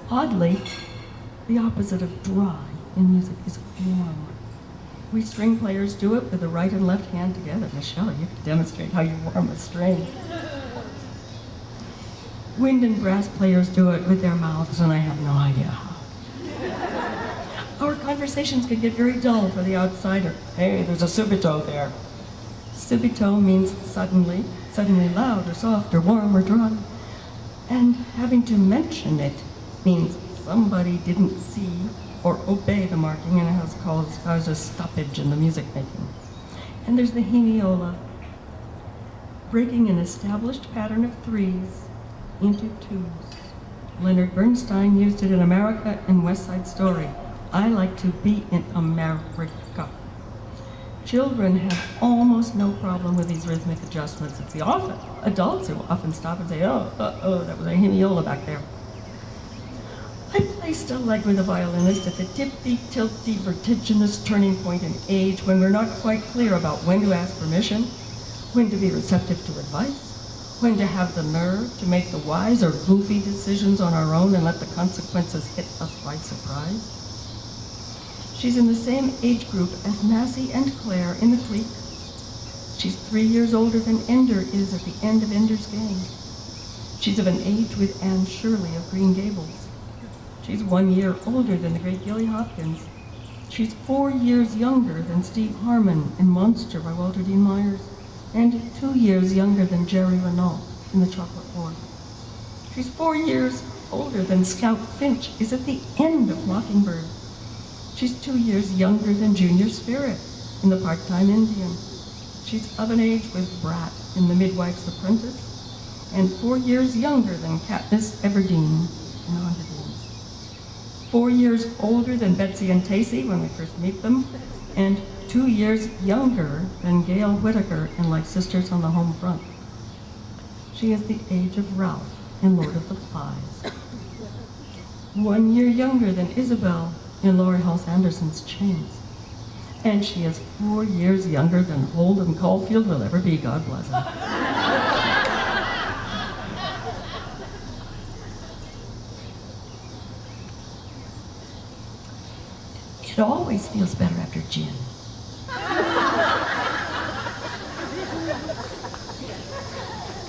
Oddly, the opposite of dry in music is warm. We string players do it with the right and left hand together. Michelle, you can demonstrate how you warm a string. Wind and brass players do it with their mouths, and I have no idea how. Our conversations can get very dull for the outsider. Hey, there's a subito there. Subito means suddenly loud or soft or warm or dry. And having to mention it means somebody didn't see or obey the marking, and it has caused a stoppage in the music making. And there's the hemiola, breaking an established pattern of 3s into 2s. Leonard Bernstein used it in America in West Side Story. I like to be in America. Children have almost no problem with these rhythmic adjustments. It's the adults who often stop and say, oh, that was a hemiola back there. I placed Allegra the violinist at the tippy-tilty vertiginous turning point in age when we're not quite clear about when to ask permission, when to be receptive to advice, when to have the nerve to make the wise or goofy decisions on our own and let the consequences hit us by surprise. She's in the same age group as Massey and Claire in the clique. She's 3 years older than Ender is at the end of Ender's Game. She's of an age with Anne Shirley of Green Gables. She's 1 year older than the great Gilly Hopkins. She's 4 years younger than Steve Harmon in Monster by Walter Dean Myers, and 2 years younger than Jerry Renault in The Chocolate War. She's 4 years older than Scout Finch is at the end of Mockingbird. She's 2 years younger than Junior Spirit in The Part-Time Indian. She's of an age with Brat in The Midwife's Apprentice, and 4 years younger than Katniss Everdeen in The Hunger Games. 4 years older than Betsy and Tacy when we first meet them, and 2 years younger than Gail Whittaker in Like Sisters on the Home Front. She is the age of Ralph in Lord of the Flies. 1 year younger than Isabel in Laurie Halse Anderson's Chains. And she is 4 years younger than Holden Caulfield will ever be, God bless him. It always feels better after gin.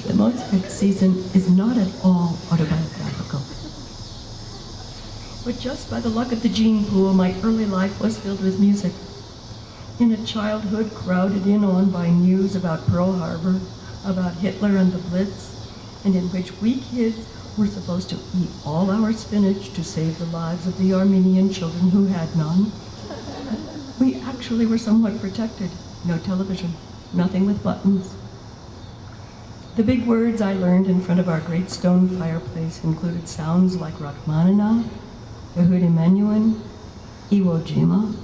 The Mozart season is not at all autobiographical. But just by the luck of the gene pool, my early life was filled with music. In a childhood crowded in on by news about Pearl Harbor, about Hitler and the Blitz, and in which we kids were supposed to eat all our spinach to save the lives of the Armenian children who had none, we actually were somewhat protected. No television, nothing with buttons. The big words I learned in front of our great stone fireplace included sounds like Rachmaninoff, Yehudi Menuhin, Iwo Jima,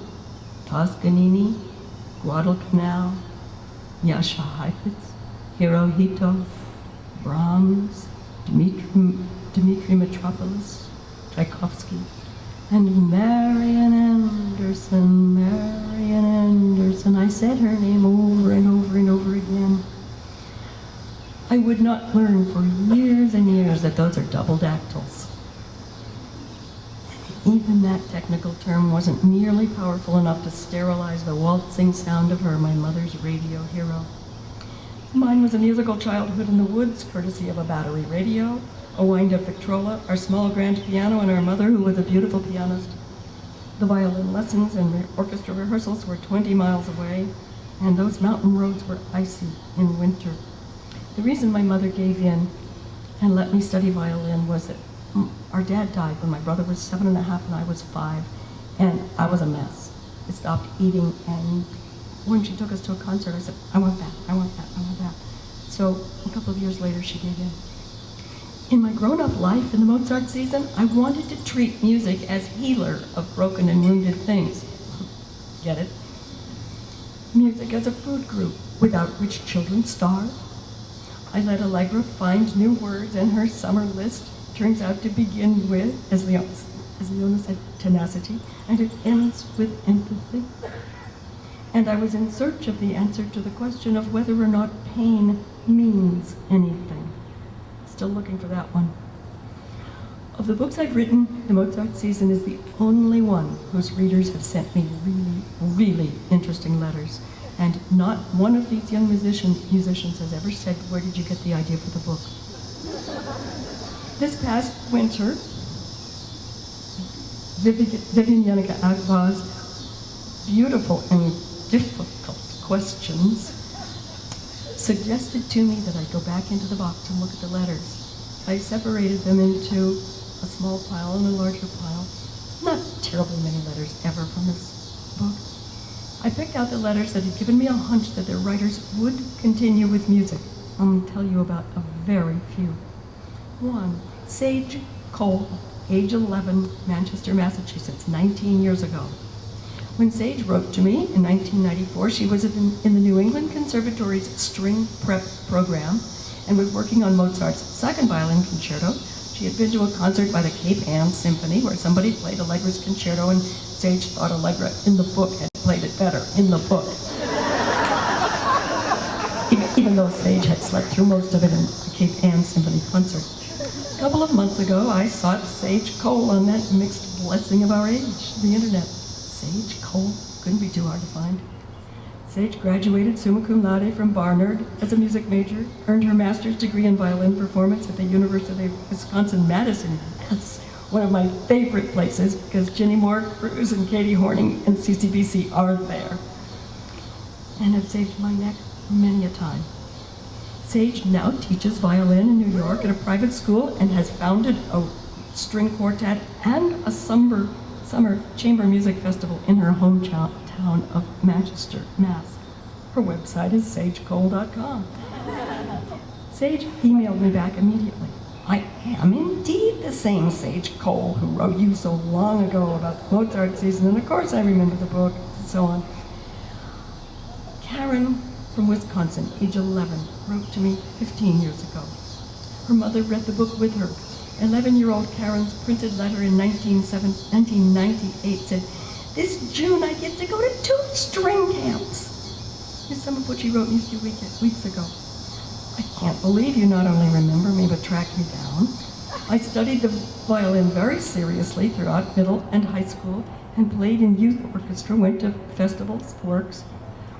Toscanini, Guadalcanal, Jascha Heifetz, Hirohito, Brahms, Dmitri Mitropoulos, Tchaikovsky, and Marian Anderson, Marian Anderson. I said her name over and over and over again. I would not learn for years and years that those are double dactyls. Even that technical term wasn't nearly powerful enough to sterilize the waltzing sound of her, my mother's radio hero. Mine was a musical childhood in the woods, courtesy of a battery radio, a wind-up Victrola, our small grand piano, and our mother, who was a beautiful pianist. The violin lessons and orchestra rehearsals were 20 miles away, and those mountain roads were icy in winter. The reason my mother gave in and let me study violin was that our dad died when my brother was 7.5 and I was 5, and I was a mess. I stopped eating, and when she took us to a concert, I said, I want that, I want that, I want that. So a couple of years later, she gave in. In my grown-up life in the Mozart season, I wanted to treat music as healer of broken and wounded things. Get it? Music as a food group without which children starve. I let Allegra find new words, and her summer list turns out to begin with, as Leona said, tenacity, and it ends with empathy. And I was in search of the answer to the question of whether or not pain means anything. Still looking for that one. Of the books I've written, The Mozart Season is the only one whose readers have sent me really, really interesting letters. And not one of these young musicians has ever said, where did you get the idea for the book? This past winter, Vivian Agba's beautiful and difficult questions suggested to me that I go back into the box and look at the letters. I separated them into a small pile and a larger pile. Not terribly many letters ever from this book. I picked out the letters that had given me a hunch that their writers would continue with music. I'll tell you about a very few. One, Sage Cole age 11, Manchester, Massachusetts, 19 years ago. When Sage wrote to me in 1994, she was in the New England Conservatory's string prep program and was working on Mozart's second violin concerto. She had been to a concert by the Cape Ann Symphony where somebody played Allegra's concerto, and Sage thought Allegra in the book had played it better in the book. Even though Sage had slept through most of it in the Cape Ann Symphony concert. A couple of months ago, I sought Sage Cole on that mixed blessing of our age, the internet. Sage Cole couldn't be too hard to find. Sage graduated summa cum laude from Barnard as a music major, earned her master's degree in violin performance at the University of Wisconsin-Madison. That's one of my favorite places because Ginny Moore Cruz and Katie Horning and CCBC are there and have saved my neck many a time. Sage now teaches violin in New York at a private school and has founded a string quartet and a summer chamber music festival in her hometown of Manchester, Mass. Her website is sagecole.com. Sage emailed me back immediately. I am indeed the same Sage Cole who wrote you so long ago about the Mozart season, and of course I remember the book, and so on. Karen from Wisconsin, age 11, wrote to me 15 years ago. Her mother read the book with her. 11-year-old Karen's printed letter in 1998 said, "This June I get to go to 2 string camps." Here's some of what she wrote me a few weeks ago. "I can't believe you not only remember me but tracked me down. I studied the violin very seriously throughout middle and high school and played in youth orchestra, went to festivals, works.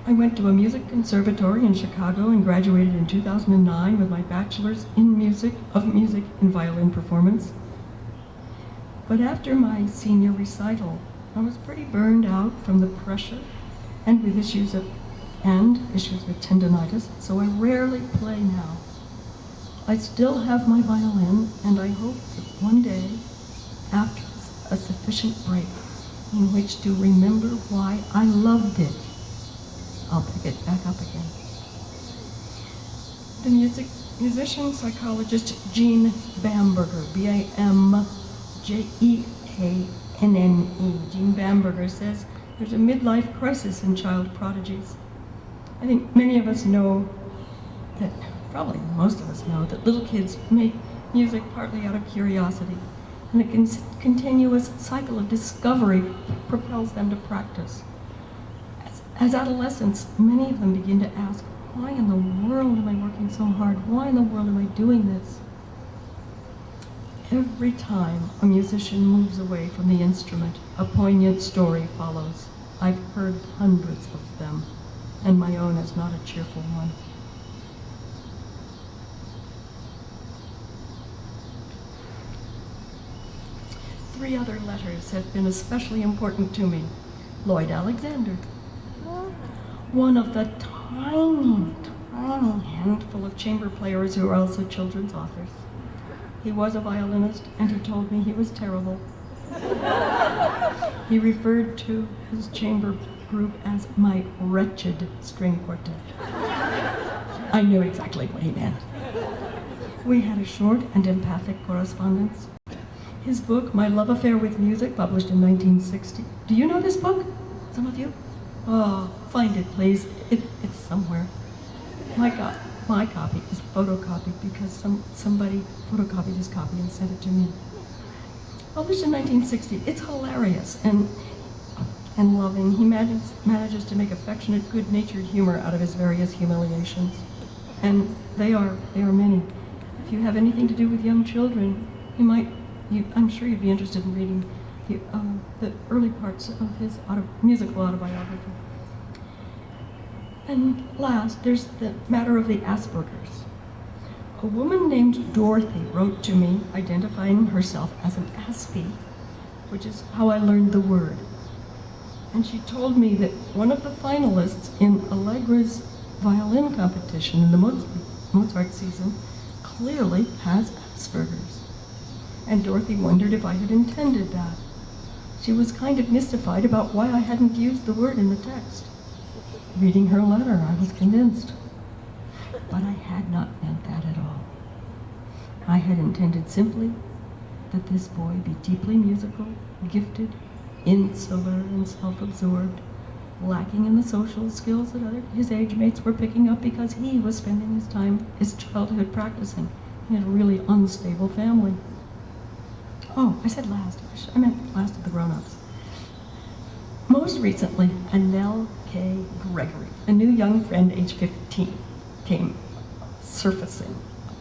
I went to a music conservatory in Chicago and graduated in 2009 with my bachelor's in music in violin performance. But after my senior recital, I was pretty burned out from the pressure and with issues with tendonitis, so I rarely play now. I still have my violin, and I hope that one day, after a sufficient break in which to remember why I loved it, I'll pick it back up again." The musician psychologist Jean Bamberger, B-A-M-J-E-A-N-N-E, Jean Bamberger says there's a midlife crisis in child prodigies. I think many of us know that, probably most of us know, that little kids make music partly out of curiosity, and the continuous cycle of discovery propels them to practice. As adolescents, many of them begin to ask, why in the world am I working so hard? Why in the world am I doing this? Every time a musician moves away from the instrument, a poignant story follows. I've heard hundreds of them, and my own is not a cheerful one. Three other letters have been especially important to me. Lloyd Alexander, one of the tiny handful of chamber players who are also children's authors. He was a violinist, and he told me he was terrible. He referred to his chamber group as my wretched string quartet. I knew exactly what he meant. We had a short and empathic correspondence. His book, My Love Affair with Music, published in 1960. Do you know this book? Some of you? Oh, find it, please. It's somewhere. My copy is photocopied because somebody photocopied his copy and sent it to me. Published in 1960. It's hilarious and loving. He manages to make affectionate, good-natured humor out of his various humiliations. And they are many. If you have anything to do with young children, I'm sure you'd be interested in reading the early parts of his musical autobiography. And last, there's the matter of the Aspergers. A woman named Dorothy wrote to me identifying herself as an Aspie, which is how I learned the word. And she told me that one of the finalists in Allegra's violin competition in the Mozart season clearly has Asperger's. And Dorothy wondered if I had intended that. She was kind of mystified about why I hadn't used the word in the text. Reading her letter, I was convinced. But I had not meant that at all. I had intended simply that this boy be deeply musical, gifted, insular and self-absorbed, lacking in the social skills that his age mates were picking up because he was spending his childhood practicing. He had a really unstable family. Oh, I said last. I meant last of the grown-ups. Most recently, Annelle K. Gregory, a new young friend, age 15, came surfacing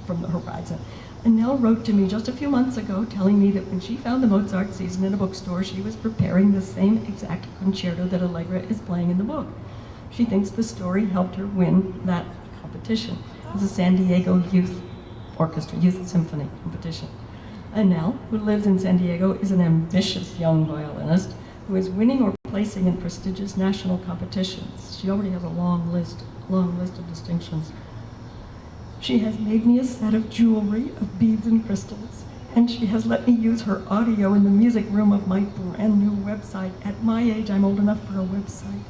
from the horizon. Annelle wrote to me just a few months ago telling me that when she found the Mozart season in a bookstore, she was preparing the same exact concerto that Allegra is playing in the book. She thinks the story helped her win that competition. It was a San Diego Youth Orchestra, Youth Symphony competition. Annelle, who lives in San Diego, is an ambitious young violinist who is winning or placing in prestigious national competitions. She already has a long list of distinctions. She has made me a set of jewelry of beads and crystals, and she has let me use her audio in the music room of my brand new website. At my age, I'm old enough for a website.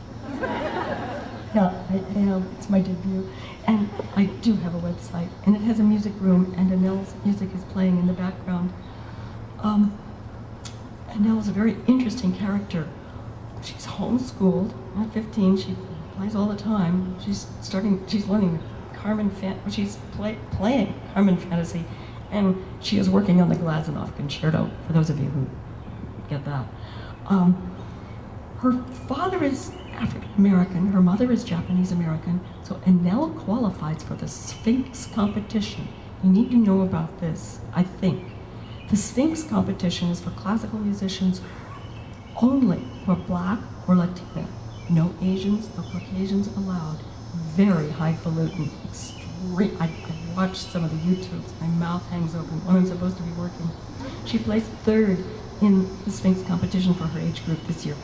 Yeah, I am. It's my debut. And I do have a website, and it has a music room, and Annelle's music is playing in the background. Annelle is a very interesting character. She's homeschooled. At 15, she plays all the time. She's learning she's playing Carmen Fantasy, and she is working on the Glazunov Concerto, for those of you who get that. Her father is African American, her mother is Japanese American, so Annelle qualifies for the Sphinx competition. You need to know about this, I think. The Sphinx competition is for classical musicians only who are Black or Latino. No Asians, no Caucasians allowed. Very highfalutin, extreme. I watched some of the YouTubes. My mouth hangs open when I'm supposed to be working. She placed third in the Sphinx competition for her age group this year.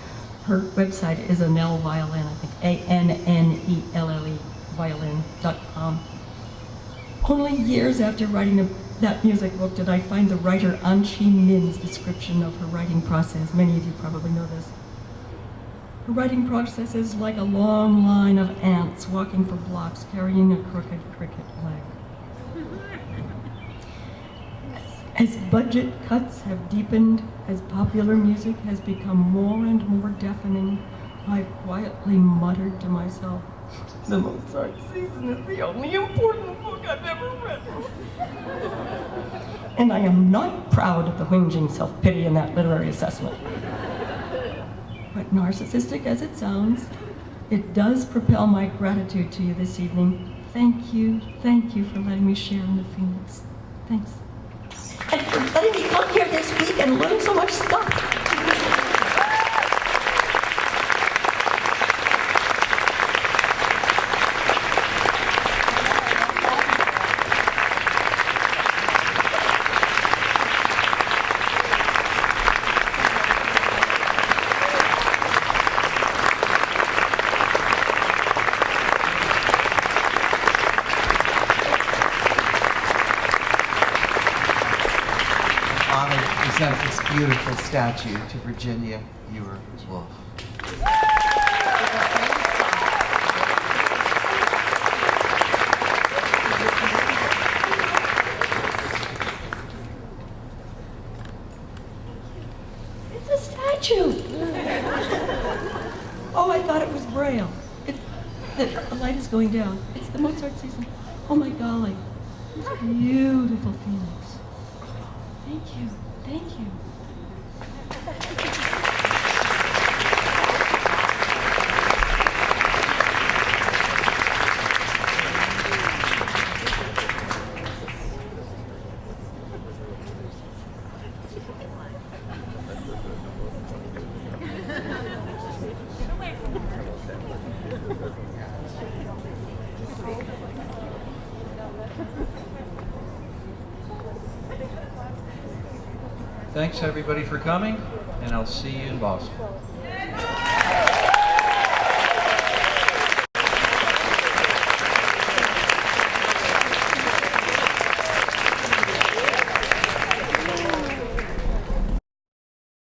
Her website is Annelle Violin, I think, ANNELLE, violin.com. Only years after writing that music book did I find the writer Anchi Min's description of her writing process. Many of you probably know this. Her writing process is like a long line of ants walking for blocks, carrying a crooked cricket leg. As budget cuts have deepened, as popular music has become more and more deafening, I've quietly muttered to myself, the Mozart season is the only important book I've ever read. And I am not proud of the whinging self-pity in that literary assessment. But narcissistic as it sounds, it does propel my gratitude to you this evening. Thank you for letting me share in the Phoenix. Thanks. And for letting me come here this week and learn so much stuff. This beautiful statue to Virginia Euwer Wolff. It's a statue. Oh, I thought it was Braille. The light is going down. It's the Mozart season. Oh my golly. Beautiful Phoenix. Thank you. Thank you. Thanks everybody for coming, and I'll see you in Boston.